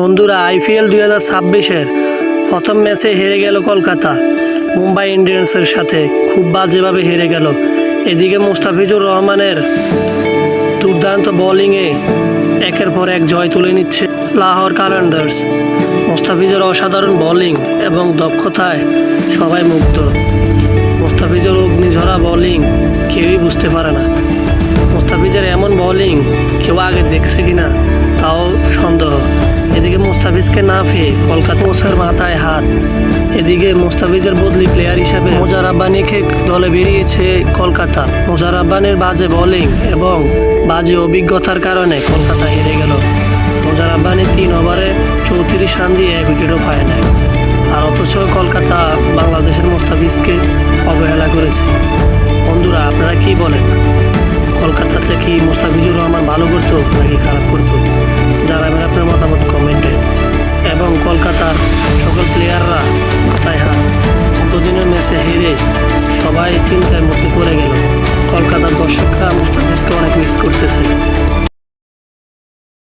বন্ধুরা, আইপিএল 2026-এর প্রথম ম্যাচে হেরে গেল কলকাতা মুম্বাই ইন্ডিয়ান্সের সাথে। খুব বাজেভাবে হেরে গেল। এদিকে মুস্তাফিজুর রহমানের দুর্দান্ত বোলিংয়ে একের পর এক জয় তুলে নিচ্ছে লাহোর কালান্দার্স। মুস্তাফিজের অসাধারণ বোলিং এবং দক্ষতায় সবাই মুগ্ধ। মুস্তাফিজের অগ্নিঝরা বোলিং কেউই বুঝতে পারে না। মুস্তাফিজের এমন বোলিং কেউ আগে দেখছে কিনা তাও সন্দেহ। এদিকে মুস্তাফিজকে না পেয়ে কলকাতা কোচের মাথায় হাত। এদিকে মুস্তাফিজের বদলি প্লেয়ার হিসেবে মোজার রাব্বানিকে দলে বেরিয়েছে কলকাতা। মোজার রাব্বানির বাজে বোলিং এবং বাজে অভিজ্ঞতার কারণে কলকাতা হেরে গেল। মোজার রাব্বানি 3 ওভারে 34 রান দিয়ে 1 উইকেটও পায় না। আর অথচ কলকাতা বাংলাদেশের মুস্তাফিজকে অবহেলা করেছে। বন্ধুরা, আপনারা কি বলেন? কলকাতাতে কি মুস্তাফিজুর রহমান ভালো করতো নাকি খারাপ করতো? জানাবেন আপনার মতামত কমেন্টে। এবং কলকাতার সকল প্লেয়াররা মাথায় হাত। দুদিনের ম্যাচে হেরে সবাই চিন্তার মধ্যে পড়ে গেল। কলকাতার দর্শকরা মুস্তাফিজকে অনেক মিস করতেছে।